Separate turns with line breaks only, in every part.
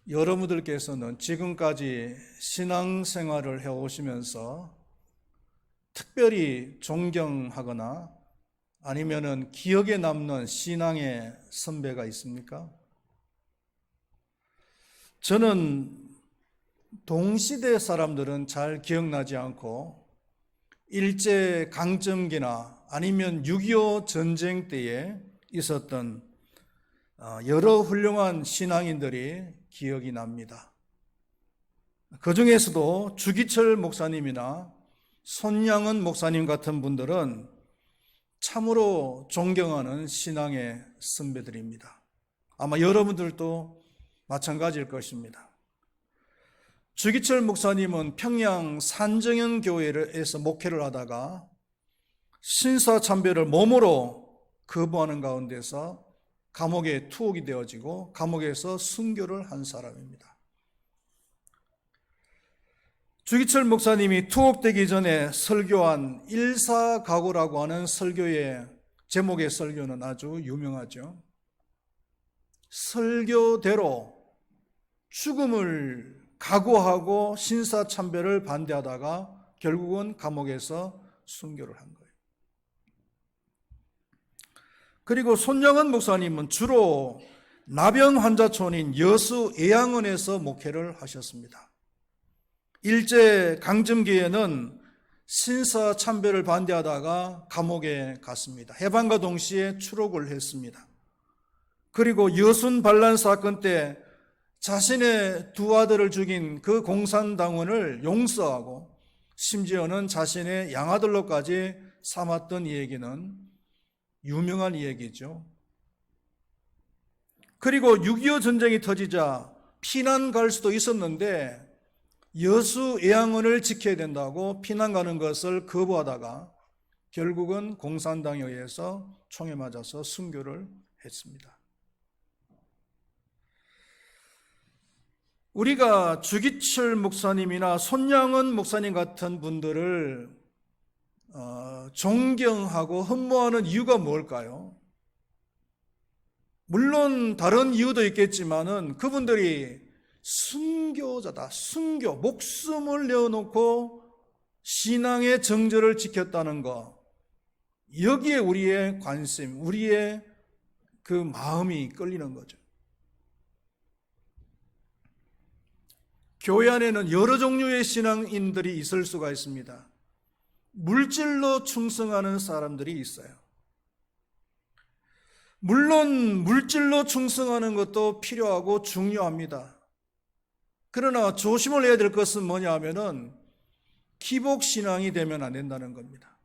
여러분들께서는 지금까지 신앙생활을 해오시면서 특별히 존경하거나 아니면은 기억에 남는 신앙의 선배가 있습니까? 저는 동시대 사람들은 잘 기억나지 않고 일제강점기나 아니면 6.25 전쟁 때에 있었던 여러 훌륭한 신앙인들이 기억이 납니다. 그 중에서도 주기철 목사님이나 손양은 목사님 같은 분들은 참으로 존경하는 신앙의 선배들입니다. 아마 여러분들도 마찬가지일 것입니다. 주기철 목사님은 평양 산정현 교회에서 목회를 하다가 신사참배를 몸으로 거부하는 가운데서 감옥에 투옥이 되어지고 감옥에서 순교를 한 사람입니다. 주기철 목사님이 투옥되기 전에 설교한 일사각오라고 하는 설교의 제목의 설교는 아주 유명하죠. 설교대로 죽음을 각오하고 신사참배를 반대하다가 결국은 감옥에서 순교를 한 거예요. 그리고 손양은 목사님은 주로 나병 환자촌인 여수 애양원에서 목회를 하셨습니다. 일제 강점기에는 신사참배를 반대하다가 감옥에 갔습니다. 해방과 동시에 추록을 했습니다. 그리고 여순 반란 사건 때 자신의 두 아들을 죽인 그 공산당원을 용서하고 심지어는 자신의 양아들로까지 삼았던 얘기는 유명한 얘기죠. 그리고 6.25 전쟁이 터지자 피난 갈 수도 있었는데 여수 애양원을 지켜야 된다고 피난 가는 것을 거부하다가 결국은 공산당에 의해서 총에 맞아서 순교를 했습니다. 우리가 주기철 목사님이나 손양은 목사님 같은 분들을 존경하고 흠모하는 이유가 뭘까요? 물론 다른 이유도 있겠지만은 그분들이 순교자다, 순교, 목숨을 내어놓고 신앙의 정절을 지켰다는 것, 여기에 우리의 관심, 우리의 그 마음이 끌리는 거죠. 교회 안에는 여러 종류의 신앙인들이 있을 수가 있습니다. 물질로 충성하는 사람들이 있어요. 물론 물질로 충성하는 것도 필요하고 중요합니다. 그러나 조심을 해야 될 것은 뭐냐 하면은 기복신앙이 되면 안 된다는 겁니다.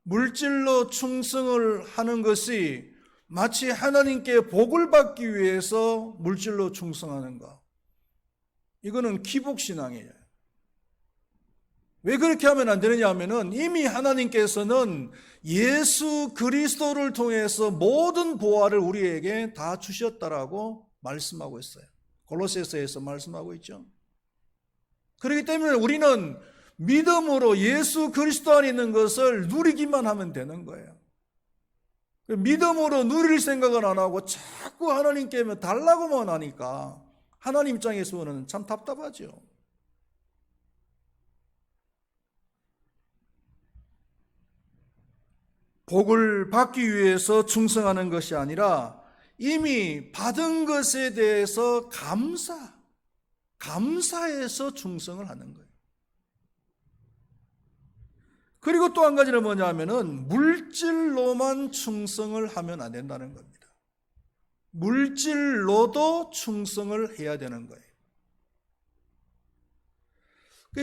물질로 충성을 하는 것이 마치 하나님께 복을 받기 위해서 물질로 충성하는 것, 이거는 기복신앙이에요. 왜 그렇게 하면 안 되느냐 하면은 이미 하나님께서는 예수 그리스도를 통해서 모든 보화를 우리에게 다 주셨다라고 말씀하고 있어요. 골로새서에서 말씀하고 있죠. 그렇기 때문에 우리는 믿음으로 예수 그리스도 안에 있는 것을 누리기만 하면 되는 거예요. 믿음으로 누릴 생각은 안 하고 자꾸 하나님께 달라고만 하니까 하나님 입장에서는 참 답답하죠. 복을 받기 위해서 충성하는 것이 아니라 이미 받은 것에 대해서 감사해서 충성을 하는 거예요. 그리고 또 한 가지는 뭐냐 하면은 물질로만 충성을 하면 안 된다는 겁니다. 물질로도 충성을 해야 되는 거예요.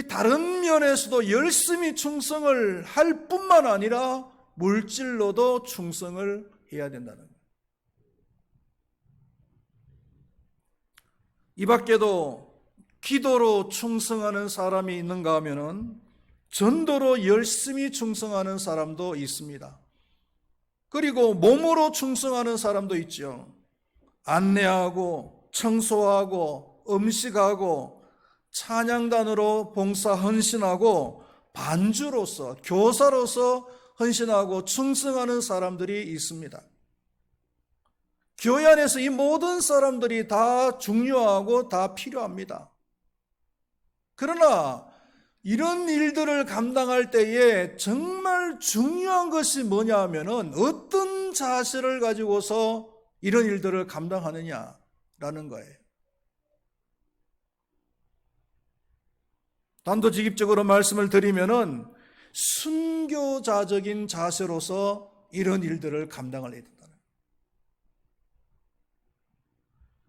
다른 면에서도 열심히 충성을 할 뿐만 아니라 물질로도 충성을 해야 된다는 거예요. 이 밖에도 기도로 충성하는 사람이 있는가 하면은 전도로 열심히 충성하는 사람도 있습니다. 그리고 몸으로 충성하는 사람도 있죠. 안내하고 청소하고 음식하고 찬양단으로 봉사 헌신하고 반주로서 교사로서 헌신하고 충성하는 사람들이 있습니다. 교회 안에서 이 모든 사람들이 다 중요하고 다 필요합니다. 그러나 이런 일들을 감당할 때에 정말 중요한 것이 뭐냐 하면은 어떤 자세를 가지고서 이런 일들을 감당하느냐라는 거예요. 단도직입적으로 말씀을 드리면은 순교자적인 자세로서 이런 일들을 감당을 해야 된다는 거예요.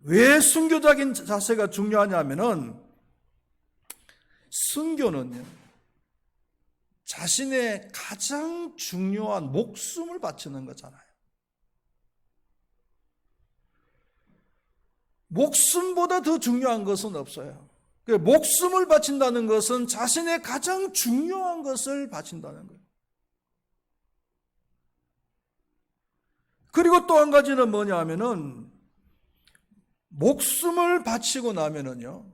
왜 순교적인 자세가 중요하냐면은 순교는요, 자신의 가장 중요한 목숨을 바치는 거잖아요. 목숨보다 더 중요한 것은 없어요. 목숨을 바친다는 것은 자신의 가장 중요한 것을 바친다는 거예요. 그리고 또 한 가지는 뭐냐 하면은 목숨을 바치고 나면은요,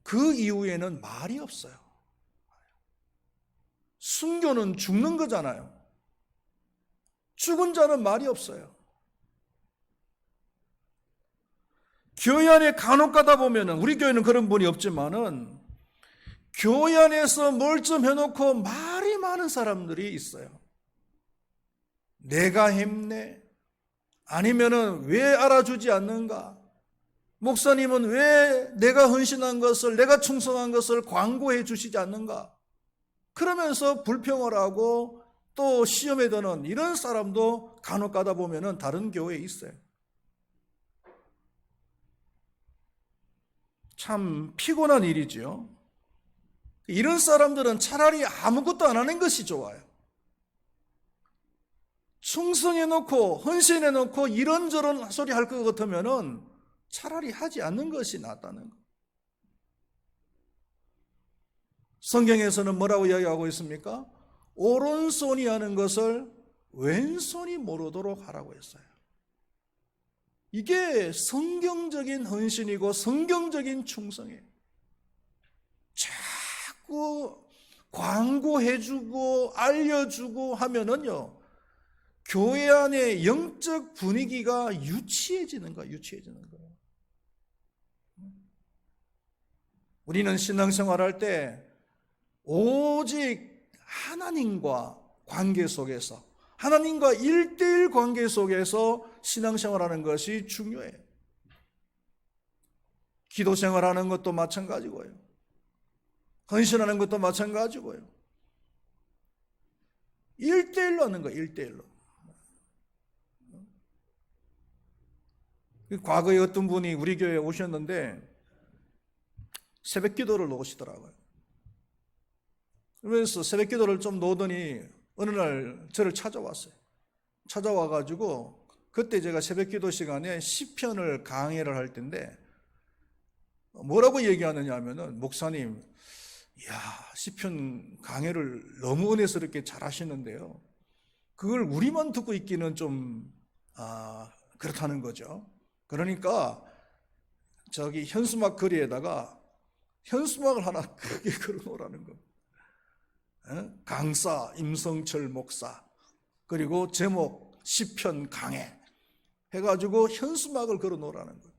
그 이후에는 말이 없어요. 순교는 죽는 거잖아요. 죽은 자는 말이 없어요. 교회 안에 간혹 가다 보면은, 우리 교회는 그런 분이 없지만은 교회 안에서 뭘 좀 해놓고 말이 많은 사람들이 있어요. 내가 했네? 아니면은 왜 알아주지 않는가? 목사님은 왜 내가 헌신한 것을, 내가 충성한 것을 광고해 주시지 않는가? 그러면서 불평을 하고 또 시험에 드는 이런 사람도 간혹 가다 보면은 다른 교회에 있어요. 참 피곤한 일이지요. 이런 사람들은 차라리 아무것도 안 하는 것이 좋아요. 충성해놓고 헌신해놓고 이런저런 소리 할 것 같으면은 차라리 하지 않는 것이 낫다는 것. 성경에서는 뭐라고 이야기하고 있습니까? 오른손이 하는 것을 왼손이 모르도록 하라고 했어요. 이게 성경적인 헌신이고 성경적인 충성이에요. 자꾸 광고해주고 알려주고 하면은요, 교회 안에 영적 분위기가 유치해지는 거예요. 유치해지는 거예요. 우리는 신앙생활할 때 오직 하나님과 관계 속에서, 하나님과 1:1 관계 속에서 신앙생활하는 것이 중요해요. 기도생활하는 것도 마찬가지고요. 헌신하는 것도 마찬가지고요. 1:1로 하는 거예요. 1:1로. 과거에 어떤 분이 우리 교회에 오셨는데 새벽 기도를 놓으시더라고요. 그래서 새벽 기도를 좀 놓으더니 어느 날 저를 찾아왔어요. 찾아와가지고 그때 제가 새벽 기도 시간에 시편을 강해를 할 텐데 뭐라고 얘기하느냐 하면은, 목사님, 이야, 시편 강해를 너무 은혜스럽게 잘 하시는데요, 그걸 우리만 듣고 있기는 좀 그렇다는 거죠. 그러니까 저기 현수막 거리에다가 현수막을 하나 크게 걸어놓으라는 겁니다. 강사 임성철 목사, 그리고 제목 시편 강해 해가지고 현수막을 걸어놓으라는 거예요.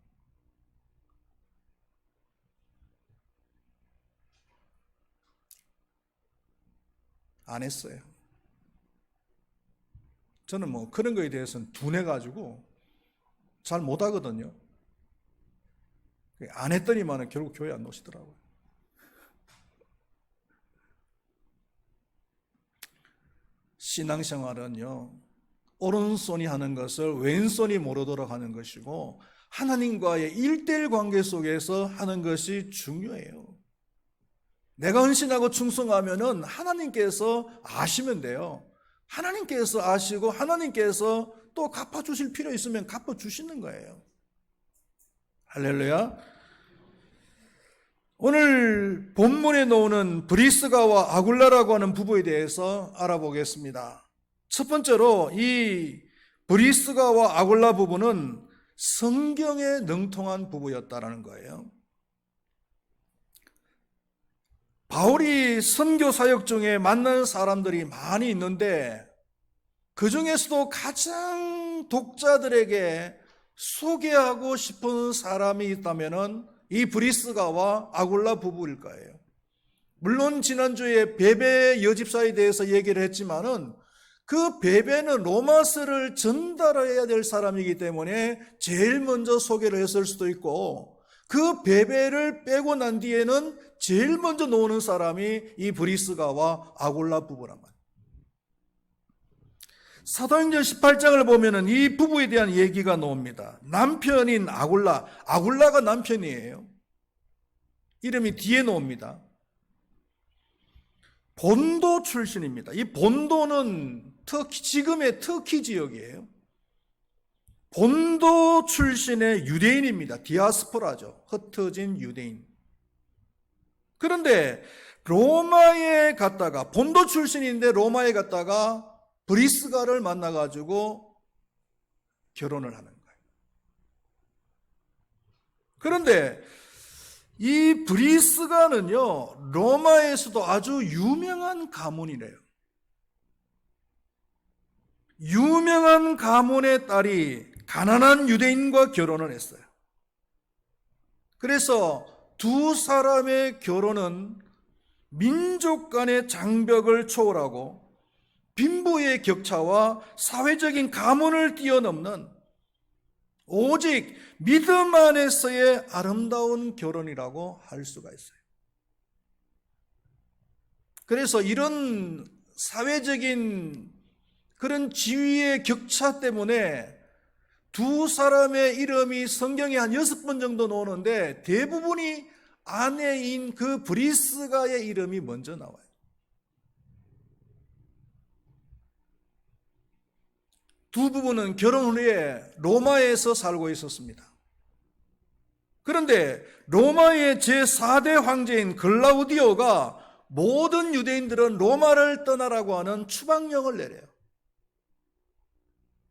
안 했어요. 저는 뭐 그런 거에 대해서는 둔해가지고 잘 못하거든요. 안 했더니만 결국 교회 안 오시더라고요. 신앙생활은요, 오른손이 하는 것을 왼손이 모르도록 하는 것이고 하나님과의 1:1 관계 속에서 하는 것이 중요해요. 내가 헌신하고 충성하면은 하나님께서 아시면 돼요. 하나님께서 아시고 하나님께서 또 갚아주실 필요 있으면 갚아주시는 거예요. 할렐루야. 오늘 본문에 나오는 브리스가와 아굴라라고 하는 부부에 대해서 알아보겠습니다. 첫 번째로 이 브리스가와 아굴라 부부는 성경에 능통한 부부였다라는 거예요. 바울이 선교 사역 중에 만난 사람들이 많이 있는데 그 중에서도 가장 모든 독자들에게 소개하고 싶은 사람이 있다면 이 브리스가와 아굴라 부부일 거예요. 물론 지난주에 베베 여집사에 대해서 얘기를 했지만은 그 베베는 로마서를 전달해야 될 사람이기 때문에 제일 먼저 소개를 했을 수도 있고, 그 베베를 빼고 난 뒤에는 제일 먼저 나오는 사람이 이 브리스가와 아굴라 부부란 말이에요. 사도행전 18장을 보면은 이 부부에 대한 얘기가 나옵니다. 남편인 아굴라가 남편이에요. 이름이 뒤에 나옵니다. 본도 출신입니다. 이 본도는 지금의 터키 지역이에요. 본도 출신의 유대인입니다. 디아스포라죠. 흩어진 유대인. 그런데 로마에 갔다가, 본도 출신인데 로마에 갔다가 브리스가를 만나가지고 결혼을 하는 거예요. 그런데 이 브리스가는요, 로마에서도 아주 유명한 가문이래요. 유명한 가문의 딸이 가난한 유대인과 결혼을 했어요. 그래서 두 사람의 결혼은 민족 간의 장벽을 초월하고 빈부의 격차와 사회적인 가문을 뛰어넘는 오직 믿음 안에서의 아름다운 결혼이라고 할 수가 있어요. 그래서 이런 사회적인 그런 지위의 격차 때문에 두 사람의 이름이 성경에 한 6번 정도 나오는데 대부분이 아내인 그 브리스가의 이름이 먼저 나와요. 두 부부는 결혼 후에 로마에서 살고 있었습니다. 그런데 로마의 제4대 황제인 글라우디오가 모든 유대인들은 로마를 떠나라고 하는 추방령을 내려요.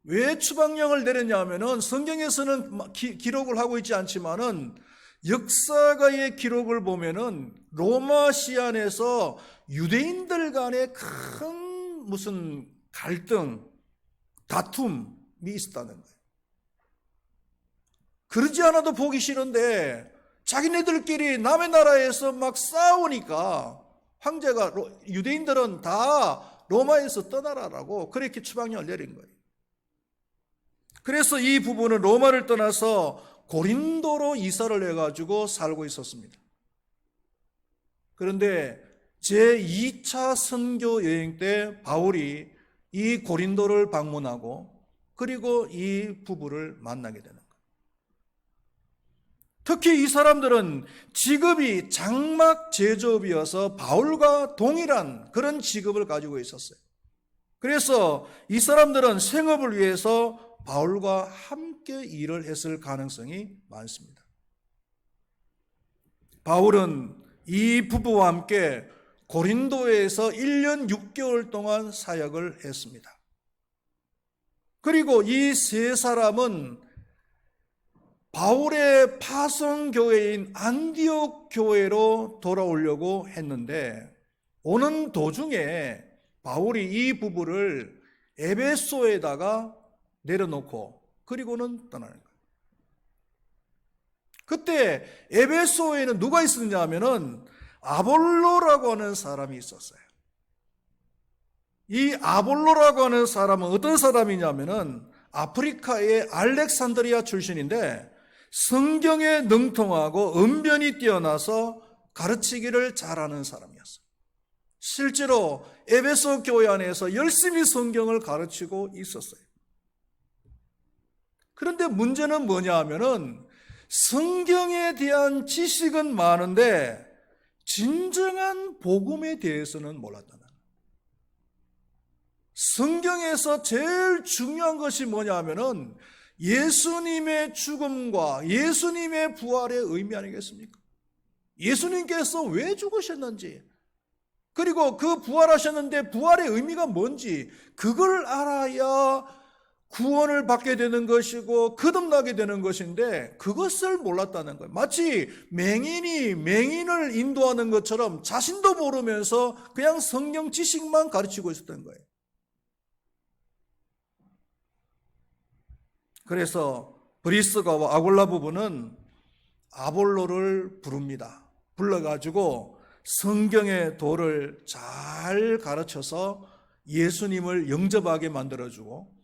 왜 추방령을 내렸냐면은 성경에서는 기록을 하고 있지 않지만은 역사가의 기록을 보면은 로마 시안에서 유대인들 간의 큰 무슨 갈등, 다툼이 있었다는 거예요. 그러지 않아도 보기 싫은데 자기네들끼리 남의 나라에서 막 싸우니까 황제가 유대인들은 다 로마에서 떠나라라고 그렇게 추방령을 내린 거예요. 그래서 이 부부는 로마를 떠나서 고린도로 이사를 해가지고 살고 있었습니다. 그런데 제2차 선교 여행 때 바울이 이 고린도를 방문하고 그리고 이 부부를 만나게 되는 거예요. 특히 이 사람들은 직업이 장막 제조업이어서 바울과 동일한 그런 직업을 가지고 있었어요. 그래서 이 사람들은 생업을 위해서 바울과 함께 일을 했을 가능성이 많습니다. 바울은 이 부부와 함께 고린도에서 1년 6개월 동안 사역을 했습니다. 그리고 이 세 사람은 바울의 파송교회인 안디옥 교회로 돌아오려고 했는데 오는 도중에 바울이 이 부부를 에베소에다가 내려놓고 그리고는 떠나는 거예요. 그때 에베소에는 누가 있었냐 하면은 아볼로라고 하는 사람이 있었어요. 이 아볼로라고 하는 사람은 어떤 사람이냐면은 아프리카의 알렉산드리아 출신인데 성경에 능통하고 언변이 뛰어나서 가르치기를 잘하는 사람이었어요. 실제로 에베소 교회 안에서 열심히 성경을 가르치고 있었어요. 그런데 문제는 뭐냐 하면은 성경에 대한 지식은 많은데 진정한 복음에 대해서는 몰랐다는 거예요. 성경에서 제일 중요한 것이 뭐냐 하면은 예수님의 죽음과 예수님의 부활의 의미 아니겠습니까? 예수님께서 왜 죽으셨는지, 그리고 그 부활하셨는데 부활의 의미가 뭔지 그걸 알아야 구원을 받게 되는 것이고 거듭나게 되는 것인데 그것을 몰랐다는 거예요. 마치 맹인이 맹인을 인도하는 것처럼 자신도 모르면서 그냥 성경 지식만 가르치고 있었던 거예요. 그래서 브리스가와 아굴라 부부는 아볼로를 부릅니다. 불러가지고 성경의 도를 잘 가르쳐서 예수님을 영접하게 만들어주고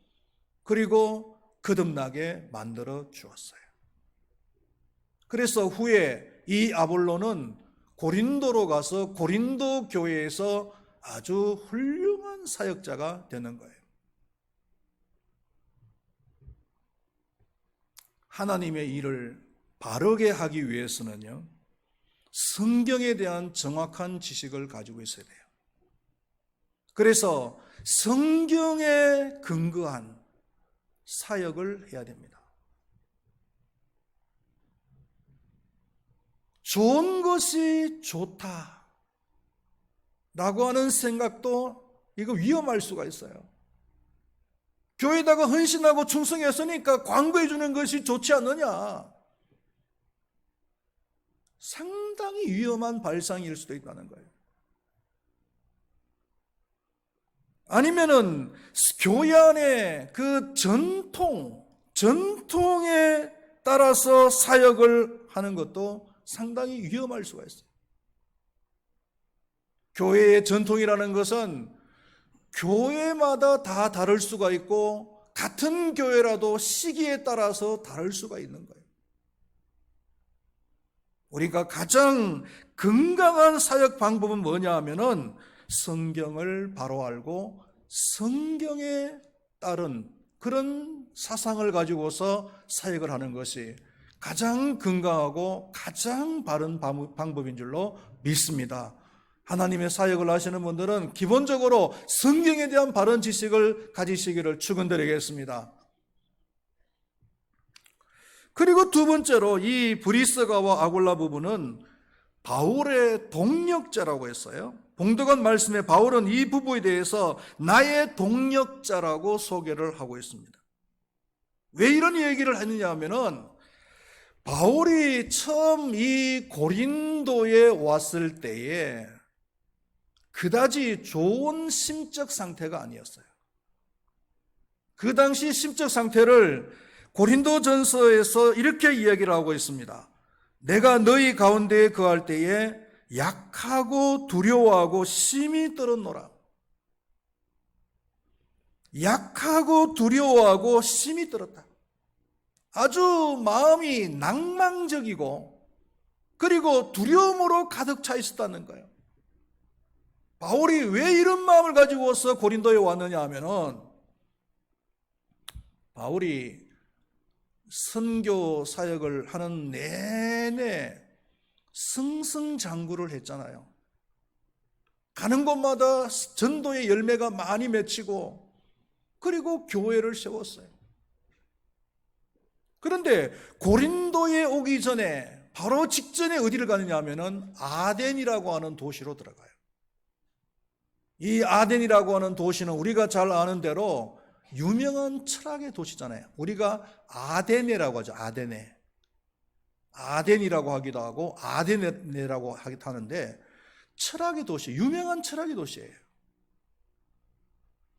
그리고 거듭나게 만들어 주었어요. 그래서 후에 이 아볼로는 고린도로 가서 고린도 교회에서 아주 훌륭한 사역자가 되는 거예요. 하나님의 일을 바르게 하기 위해서는요, 성경에 대한 정확한 지식을 가지고 있어야 돼요. 그래서 성경에 근거한 사역을 해야 됩니다. 좋은 것이 좋다 라고 하는 생각도 이거 위험할 수가 있어요. 교회에다가 헌신하고 충성했으니까 광고해 주는 것이 좋지 않느냐. 상당히 위험한 발상일 수도 있다는 거예요. 아니면은 교회 안에 그 전통에 따라서 사역을 하는 것도 상당히 위험할 수가 있어요. 교회의 전통이라는 것은 교회마다 다 다를 수가 있고 같은 교회라도 시기에 따라서 다를 수가 있는 거예요. 우리가 가장 건강한 사역 방법은 뭐냐 하면은 성경을 바로 알고 성경에 따른 그런 사상을 가지고서 사역을 하는 것이 가장 건강하고 가장 바른 방법인 줄로 믿습니다. 하나님의 사역을 하시는 분들은 기본적으로 성경에 대한 바른 지식을 가지시기를 축원드리겠습니다. 그리고 두 번째로 이 브리스가와 아굴라 부부는 바울의 동력자라고 했어요. 봉독한 말씀에 바울은 이 부부에 대해서 나의 동력자라고 소개를 하고 있습니다. 왜 이런 얘기를 했느냐 하면은 바울이 처음 이 고린도에 왔을 때에 그다지 좋은 심적 상태가 아니었어요. 그 당시 심적 상태를 고린도전서에서 이렇게 이야기를 하고 있습니다. 내가 너희 가운데에 거할 때에 약하고 두려워하고 심히 떨었노라. 약하고 두려워하고 심히 떨었다. 아주 마음이 낭망적이고 그리고 두려움으로 가득 차 있었다는 거예요. 바울이 왜 이런 마음을 가지고 와서 고린도에 왔느냐 하면은 바울이 선교 사역을 하는 내내 승승장구를 했잖아요. 가는 곳마다 전도의 열매가 많이 맺히고 그리고 교회를 세웠어요. 그런데 고린도에 오기 전에 바로 직전에 어디를 가느냐 하면은 아덴이라고 하는 도시로 들어가요. 이 아덴이라고 하는 도시는 우리가 잘 아는 대로 유명한 철학의 도시잖아요. 우리가 아데네라고 하죠. 아데네. 아덴이라고 하기도 하고 아데네라고 하기도 하는데 철학의 도시, 유명한 철학의 도시예요.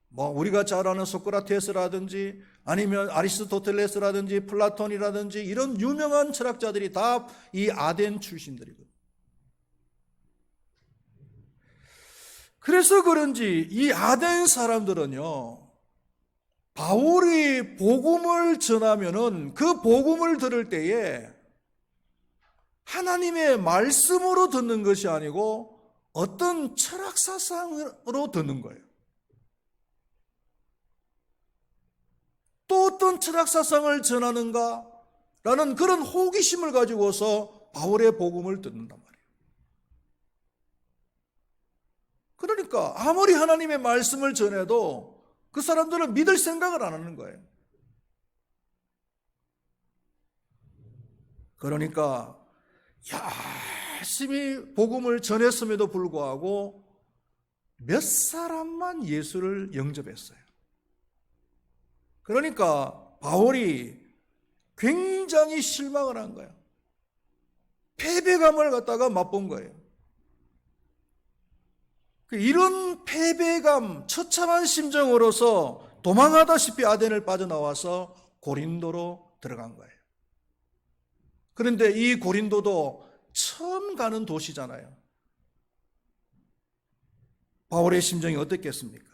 뭐 우리가 잘 아는 소크라테스라든지 아니면 아리스토텔레스라든지 플라톤이라든지 이런 유명한 철학자들이 다 이 아덴 출신들이거든요. 그래서 그런지 이 아덴 사람들은요, 바울이 복음을 전하면은 그 복음을 들을 때에 하나님의 말씀으로 듣는 것이 아니고 어떤 철학사상으로 듣는 거예요. 또 어떤 철학사상을 전하는가? 라는 그런 호기심을 가지고서 바울의 복음을 듣는단 말이에요. 그러니까 아무리 하나님의 말씀을 전해도 그 사람들은 믿을 생각을 안 하는 거예요. 그러니까 열심히 복음을 전했음에도 불구하고 몇 사람만 예수를 영접했어요. 그러니까 바울이 굉장히 실망을 한 거예요. 패배감을 갖다가 맛본 거예요. 이런 패배감, 처참한 심정으로서 도망하다시피 아덴을 빠져나와서 고린도로 들어간 거예요. 그런데 이 고린도도 처음 가는 도시잖아요. 바울의 심정이 어떻겠습니까?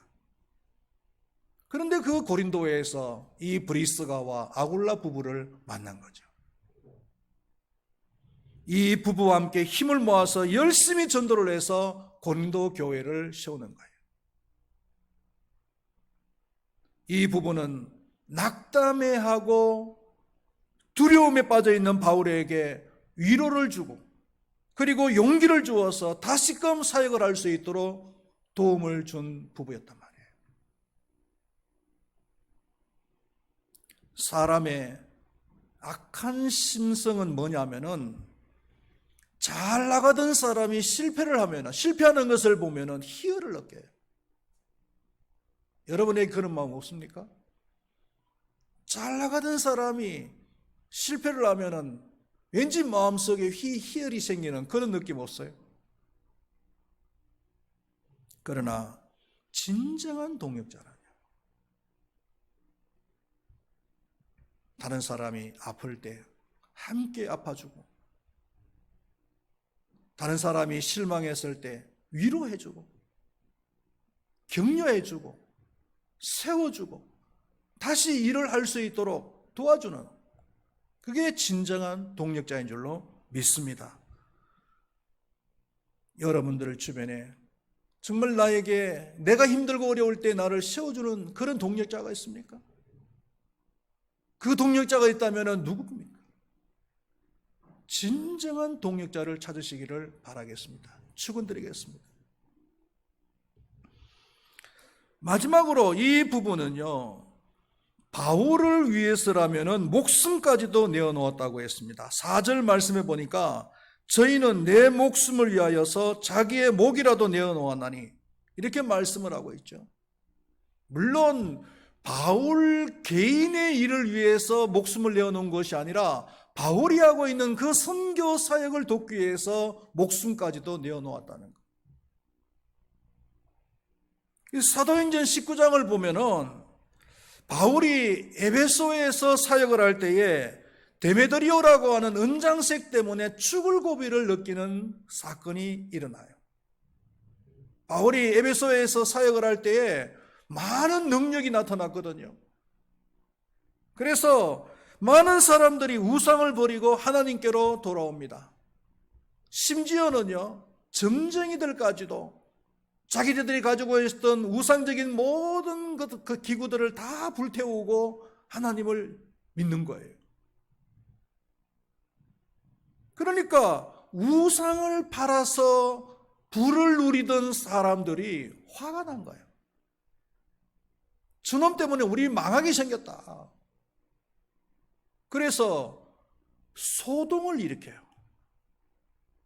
그런데 그 고린도에서 이 브리스가와 아굴라 부부를 만난 거죠. 이 부부와 함께 힘을 모아서 열심히 전도를 해서 고린도 교회를 세우는 거예요. 이 부부는 낙담해하고 두려움에 빠져 있는 바울에게 위로를 주고 그리고 용기를 주어서 다시금 사역을 할 수 있도록 도움을 준 부부였단 말이에요. 사람의 악한 심성은 뭐냐면은 잘 나가던 사람이 실패를 하면 실패하는 것을 보면은 희열을 느껴요. 여러분에게 그런 마음 없습니까? 잘 나가던 사람이 실패를 하면은 왠지 마음속에 희열이 생기는 그런 느낌 없어요? 그러나 진정한 동역자라면 다른 사람이 아플 때 함께 아파주고 다른 사람이 실망했을 때 위로해주고 격려해주고 세워주고 다시 일을 할 수 있도록 도와주는 그게 진정한 동력자인 줄로 믿습니다. 여러분들 주변에 정말 나에게 내가 힘들고 어려울 때 나를 세워주는 그런 동력자가 있습니까? 그 동력자가 있다면 누구입니까? 진정한 동력자를 찾으시기를 바라겠습니다. 축원드리겠습니다. 마지막으로 이 부분은요, 바울을 위해서라면 목숨까지도 내어놓았다고 했습니다. 4절 말씀에 보니까 저희는 내 목숨을 위하여서 자기의 목이라도 내어놓았나니 이렇게 말씀을 하고 있죠. 물론 바울 개인의 일을 위해서 목숨을 내어놓은 것이 아니라 바울이 하고 있는 그 선교 사역을 돕기 위해서 목숨까지도 내어놓았다는 것. 사도행전 19장을 보면은 바울이 에베소에서 사역을 할 때에 데메드리오라고 하는 은장색 때문에 죽을 고비를 느끼는 사건이 일어나요. 바울이 에베소에서 사역을 할 때에 많은 능력이 나타났거든요. 그래서 많은 사람들이 우상을 버리고 하나님께로 돌아옵니다. 심지어는요, 점쟁이들까지도 자기들이 가지고 있었던 우상적인 모든 그 기구들을 다 불태우고 하나님을 믿는 거예요. 그러니까 우상을 팔아서 부를 누리던 사람들이 화가 난 거예요. 저놈 때문에 우리 망하게 생겼다. 그래서 소동을 일으켜요.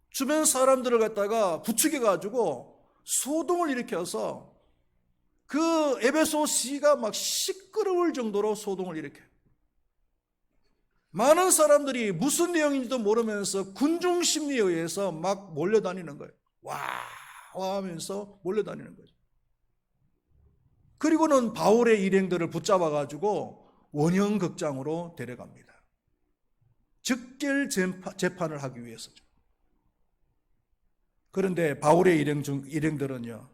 주변 사람들을 갖다가 부추겨가지고 소동을 일으켜서 그 에베소시가 막 시끄러울 정도로 소동을 일으켜요. 많은 사람들이 무슨 내용인지도 모르면서 군중 심리에 의해서 막 몰려다니는 거예요. 와 하면서 몰려다니는 거죠. 그리고는 바울의 일행들을 붙잡아가지고 원형극장으로 데려갑니다. 즉결 재판을 하기 위해서죠. 그런데 바울의 일행들은요,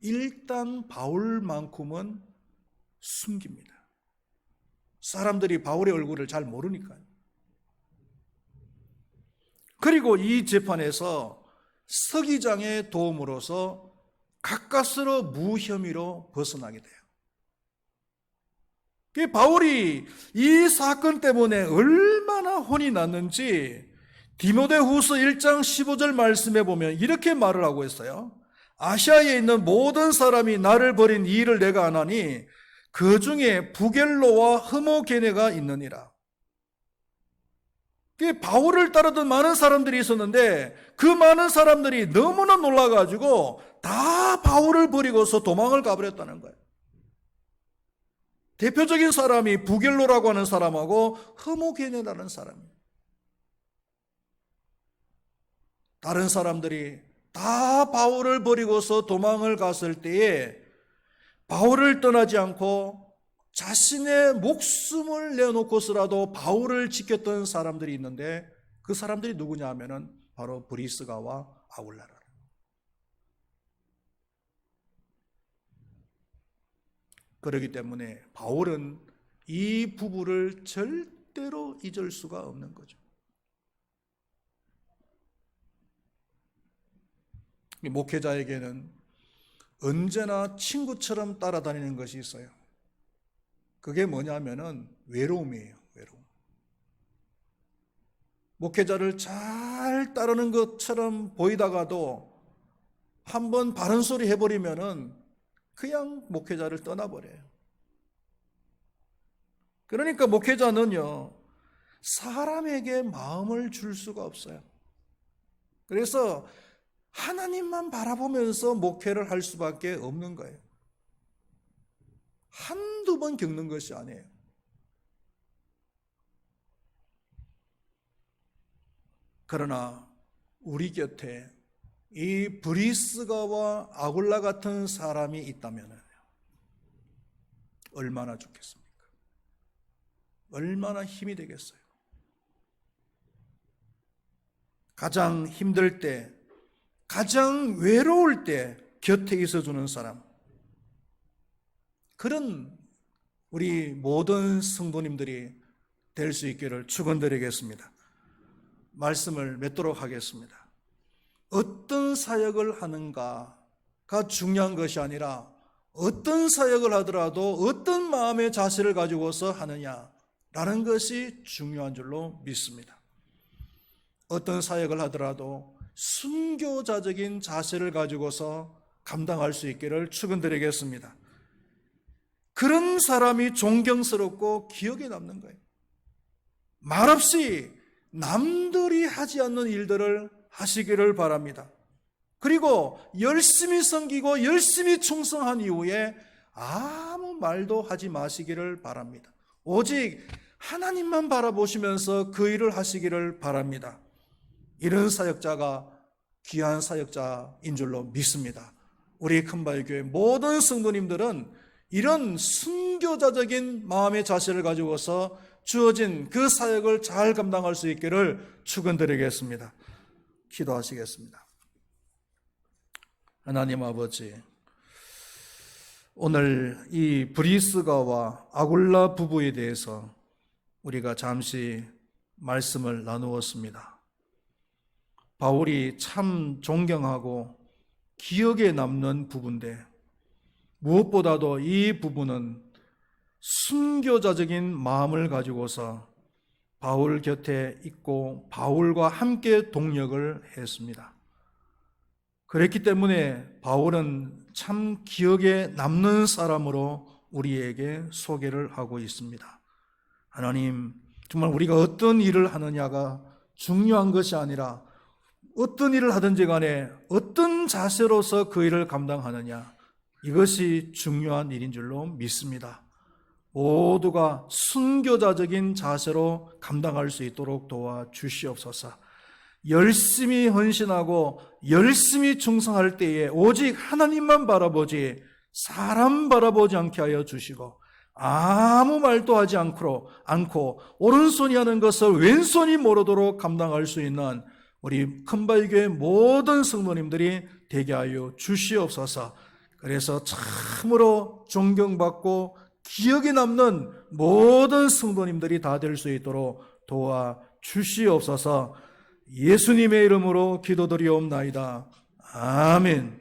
일단 바울만큼은 숨깁니다. 사람들이 바울의 얼굴을 잘 모르니까요. 그리고 이 재판에서 서기장의 도움으로서 가까스로 무혐의로 벗어나게 돼요. 바울이 이 사건 때문에 얼마나 혼이 났는지 디모데후서 1장 15절 말씀에 보면 이렇게 말을 하고 있어요. 아시아에 있는 모든 사람이 나를 버린 이 일을 내가 아나니 그 중에 부겔로와 흐모게네가 있느니라. 바울을 따르던 많은 사람들이 있었는데 그 많은 사람들이 너무나 놀라가지고 다 바울을 버리고서 도망을 가버렸다는 거예요. 대표적인 사람이 부겔로라고 하는 사람하고 흐모게네라는 사람이에요. 다른 사람들이 다 바울을 버리고서 도망을 갔을 때에 바울을 떠나지 않고 자신의 목숨을 내놓고서라도 바울을 지켰던 사람들이 있는데 그 사람들이 누구냐 하면은 바로 브리스가와 아굴라라. 그렇기 때문에 바울은 이 부부를 절대로 잊을 수가 없는 거죠. 목회자에게는 언제나 친구처럼 따라다니는 것이 있어요. 그게 뭐냐면은 외로움이에요. 외로움. 목회자를 잘 따르는 것처럼 보이다가도 한번 바른 소리 해버리면은 그냥 목회자를 떠나버려요. 그러니까 목회자는요, 사람에게 마음을 줄 수가 없어요. 그래서 하나님만 바라보면서 목회를 할 수밖에 없는 거예요. 한두 번 겪는 것이 아니에요. 그러나 우리 곁에 이 브리스가와 아굴라 같은 사람이 있다면 얼마나 좋겠습니까? 얼마나 힘이 되겠어요? 가장 힘들 때, 가장 외로울 때 곁에 있어주는 사람, 그런 우리 모든 성도님들이 될 수 있기를 축원드리겠습니다. 말씀을 맺도록 하겠습니다. 어떤 사역을 하는가가 중요한 것이 아니라 어떤 사역을 하더라도 어떤 마음의 자세를 가지고서 하느냐라는 것이 중요한 줄로 믿습니다. 어떤 사역을 하더라도 순교자적인 자세를 가지고서 감당할 수 있기를 축원드리겠습니다. 그런 사람이 존경스럽고 기억에 남는 거예요. 말없이 남들이 하지 않는 일들을 하시기를 바랍니다. 그리고 열심히 섬기고 열심히 충성한 이후에 아무 말도 하지 마시기를 바랍니다. 오직 하나님만 바라보시면서 그 일을 하시기를 바랍니다. 이런 사역자가 귀한 사역자인 줄로 믿습니다. 우리 큰바위교회 모든 성도님들은 이런 순교자적인 마음의 자세를 가지고서 주어진 그 사역을 잘 감당할 수 있기를 축원드리겠습니다. 기도하시겠습니다. 하나님 아버지, 오늘 이 브리스가와 아굴라 부부에 대해서 우리가 잠시 말씀을 나누었습니다. 바울이 참 존경하고 기억에 남는 부부인데 무엇보다도 이 부부는 순교자적인 마음을 가지고서 바울 곁에 있고 바울과 함께 동력을 했습니다. 그랬기 때문에 바울은 참 기억에 남는 사람으로 우리에게 소개를 하고 있습니다. 하나님, 정말 우리가 어떤 일을 하느냐가 중요한 것이 아니라 어떤 일을 하든지 간에 어떤 자세로서 그 일을 감당하느냐, 이것이 중요한 일인 줄로 믿습니다. 모두가 순교자적인 자세로 감당할 수 있도록 도와주시옵소서. 열심히 헌신하고 열심히 충성할 때에 오직 하나님만 바라보지 사람 바라보지 않게 하여 주시고 아무 말도 하지 않고 오른손이 하는 것을 왼손이 모르도록 감당할 수 있는 우리 큰바위교회 모든 성도님들이 되게 하여 주시옵소서. 그래서 참으로 존경받고 기억에 남는 모든 성도님들이 다 될 수 있도록 도와주시옵소서. 예수님의 이름으로 기도드리옵나이다. 아멘.